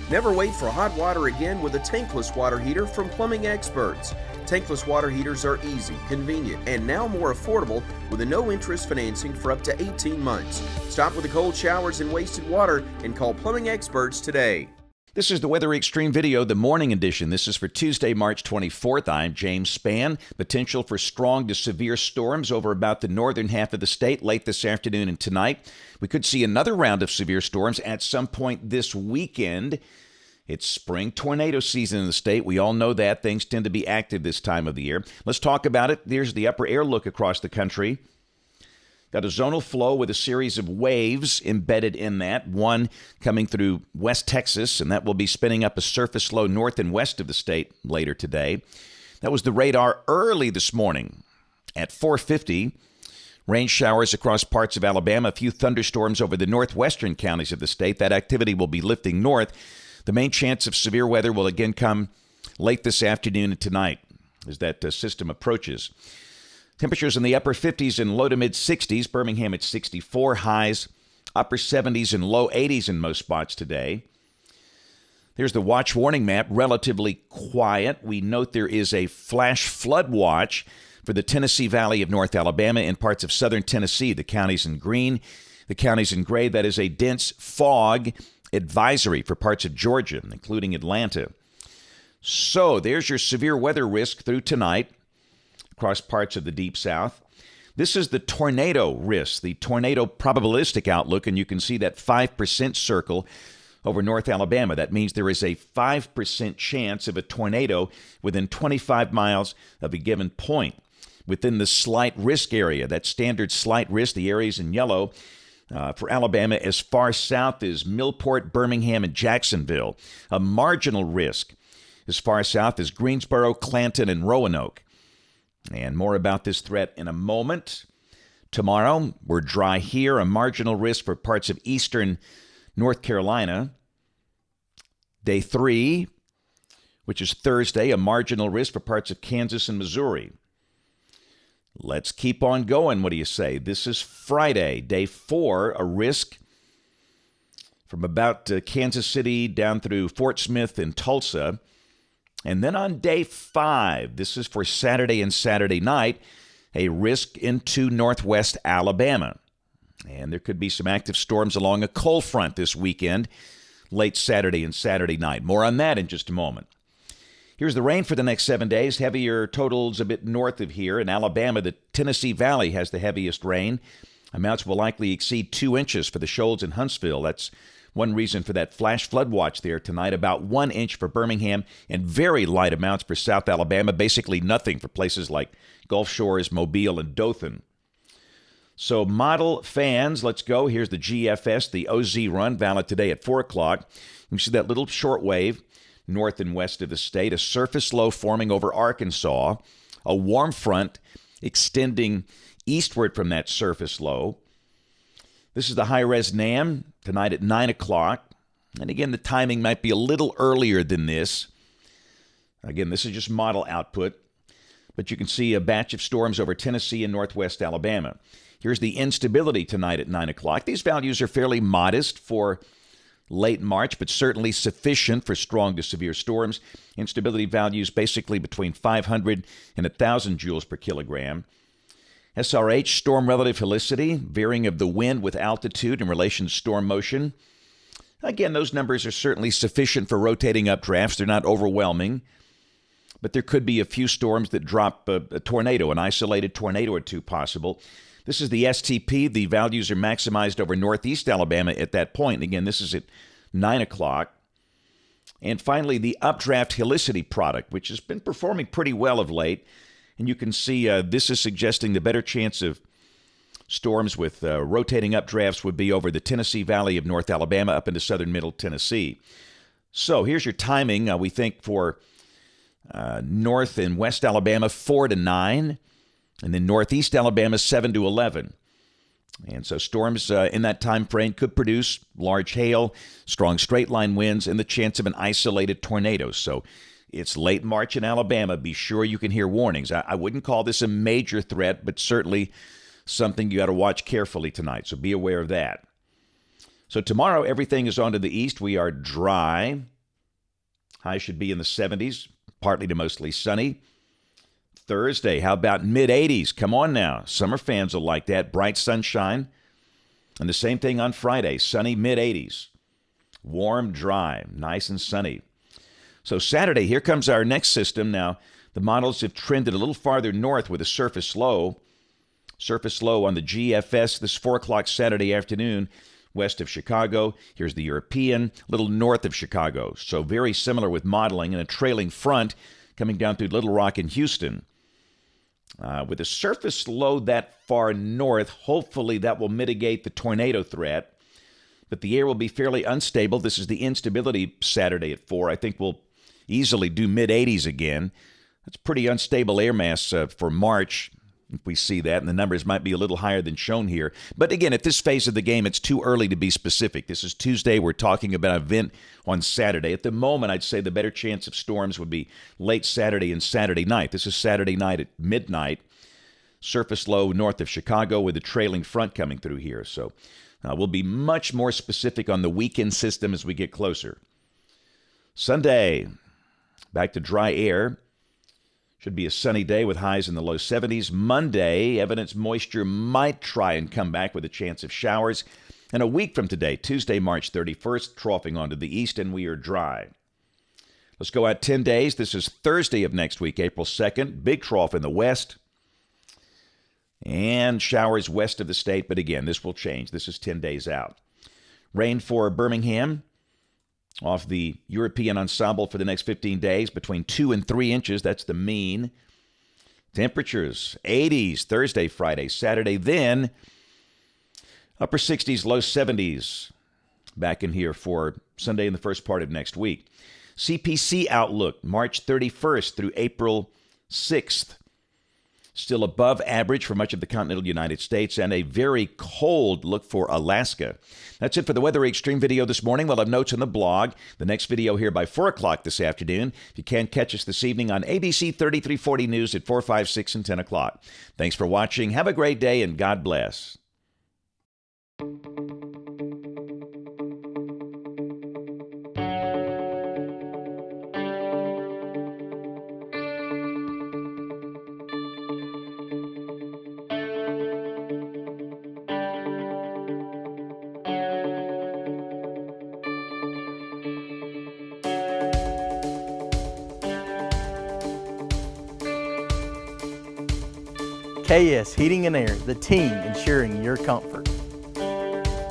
Never wait for hot water again with a tankless water heater from Plumbing Experts. Tankless water heaters are easy, convenient, and now more affordable with a no-interest financing for up to 18 months. Stop with the cold showers and wasted water and call Plumbing Experts today. This is the Weather Xtreme video, the morning edition. This is for Tuesday, March 24th. I'm James Spann. Potential for strong to severe storms over about the northern half of the state late this afternoon and tonight. We could see another round of severe storms at some point this weekend. It's spring tornado season in the state. We all know that. Things tend to be active this time of the year. Let's talk about it. There's the upper air look across the country. Got a zonal flow with a series of waves embedded in that, one coming through West Texas, and that will be spinning up a surface low north and west of the state later today. That was the radar early this morning at 4:50. Rain showers across parts of Alabama, a few thunderstorms over the northwestern counties of the state. That activity will be lifting north. The main chance of severe weather will again come late this afternoon and tonight as that system approaches. Temperatures in the upper 50s and low to mid 60s. Birmingham at 64, highs upper 70s and low 80s in most spots today. There's the watch warning map, relatively quiet. We note there is a flash flood watch for the Tennessee Valley of North Alabama and parts of southern Tennessee. The counties in green, the counties in gray. That is a dense fog advisory for parts of Georgia, including Atlanta. So there's your severe weather risk through tonight across parts of the Deep South. This is the tornado risk, the tornado probabilistic outlook, and you can see that 5% circle over North Alabama. That means there is a 5% chance of a tornado within 25 miles of a given point. Within the slight risk area, that standard slight risk, the areas in yellow, for Alabama as far south as Millport, Birmingham, and Jacksonville. A marginal risk as far south as Greensboro, Clanton, and Roanoke. And more about this threat in a moment. Tomorrow, we're dry here. A marginal risk for parts of eastern North Carolina. Day 3, which is Thursday, a marginal risk for parts of Kansas and Missouri. Let's keep on going. What do you say? This is Friday, day 4, a risk from about Kansas City down through Fort Smith and Tulsa. And then on day 5, this is for Saturday and Saturday night, a risk into northwest Alabama. And there could be some active storms along a cold front this weekend, late Saturday and Saturday night. More on that in just a moment. Here's the rain for the next 7 days. Heavier totals a bit north of here. In Alabama, the Tennessee Valley has the heaviest rain. Amounts will likely exceed 2 inches for the Shoals and Huntsville. That's one reason for that flash flood watch there tonight. About 1 inch for Birmingham and very light amounts for South Alabama. Basically nothing for places like Gulf Shores, Mobile, and Dothan. So model fans, let's go. Here's the GFS, the OZ run, valid today at 4 o'clock. You see that little short wave north and west of the state, a surface low forming over Arkansas, a warm front extending eastward from that surface low. This is the high-res NAM tonight at 9 o'clock. And again, the timing might be a little earlier than this. Again, this is just model output, but you can see a batch of storms over Tennessee and northwest Alabama. Here's the instability tonight at 9 o'clock. These values are fairly modest for late March, but certainly sufficient for strong to severe storms. Instability values basically between 500 and 1,000 joules per kilogram. SRH, storm relative helicity, varying of the wind with altitude in relation to storm motion. Again, those numbers are certainly sufficient for rotating updrafts. They're not overwhelming, but there could be a few storms that drop a tornado, an isolated tornado or two possible. This is the STP. The values are maximized over northeast Alabama at that point. Again, this is at 9 o'clock. And finally, the updraft helicity product, which has been performing pretty well of late. And you can see this is suggesting the better chance of storms with rotating updrafts would be over the Tennessee Valley of North Alabama up into southern middle Tennessee. So here's your timing, we think, for north and west Alabama, 4 to 9. And then northeast Alabama, 7 to 11. And so storms in that time frame could produce large hail, strong straight-line winds, and the chance of an isolated tornado. So it's late March in Alabama. Be sure you can hear warnings. I wouldn't call this a major threat, but certainly something you got to watch carefully tonight. So be aware of that. So tomorrow, everything is on to the east. We are dry. High should be in the 70s, partly to mostly sunny. Thursday, how about mid-80s? Come on now. Summer fans will like that. Bright sunshine. And the same thing on Friday, sunny mid-80s. Warm, dry, nice and sunny. So Saturday, here comes our next system. Now, the models have trended a little farther north with a surface low. Surface low on the GFS this 4 o'clock Saturday afternoon, west of Chicago. Here's the European, a little north of Chicago. So very similar with modeling, and a trailing front coming down through Little Rock and Houston. With a surface low that far north, hopefully that will mitigate the tornado threat. But the air will be fairly unstable. This is the instability Saturday at 4. I think we'll easily do mid-80s again. That's pretty unstable air mass for March, if we see that, and the numbers might be a little higher than shown here. But again, at this phase of the game, it's too early to be specific. This is Tuesday. We're talking about an event on Saturday. At the moment, I'd say the better chance of storms would be late Saturday and Saturday night. This is Saturday night at midnight. Surface low north of Chicago with a trailing front coming through here. So we'll be much more specific on the weekend system as we get closer. Sunday, back to dry air. Should be a sunny day with highs in the low 70s. Monday, evidence moisture might try and come back with a chance of showers. And a week from today, Tuesday, March 31st, troughing onto the east, and we are dry. Let's go out 10 days. This is Thursday of next week, April 2nd. Big trough in the west. And showers west of the state, but again, this will change. This is 10 days out. Rain for Birmingham off the European ensemble for the next 15 days, between 2 and 3 inches. That's the mean. Temperatures, 80s Thursday, Friday, Saturday. Then upper 60s, low 70s back in here for Sunday and the first part of next week. CPC outlook, March 31st through April 6th. Still above average for much of the continental United States, and a very cold look for Alaska. That's it for the Weather Xtreme video this morning. We'll have notes on the blog. The next video here by 4 o'clock this afternoon. If you can, catch us this evening on ABC 3340 News at 4, 5, 6, and 10 o'clock. Thanks for watching. Have a great day, and God bless. KS Heating and Air, the team ensuring your comfort.